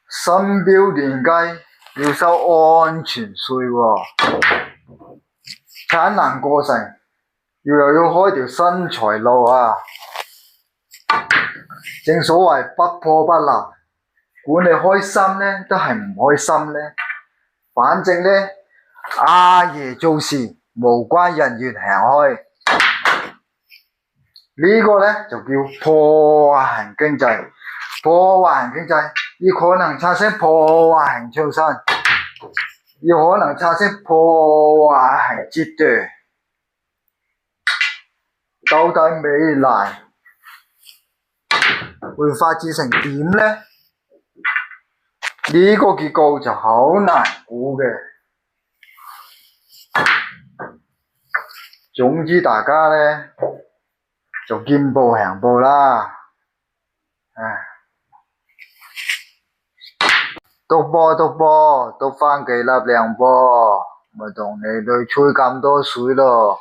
新標電雞要收安全稅喎，產能過剩，又要開條新財路啊！正所謂不破不立，管你開心呢，都係唔開心呢。反正呢，阿爺做事無關人員行開，呢個呢，就叫破壞型經濟。破壞型經濟，亦可能產生破壞型創新，亦可能產生破壞型折斷。到底未來會發展成點呢？呢個結構就好難估嘅。總之大家呢，就見步行步啦。篤波，篤返幾粒靚波，咪同你哋吹咁多水咯。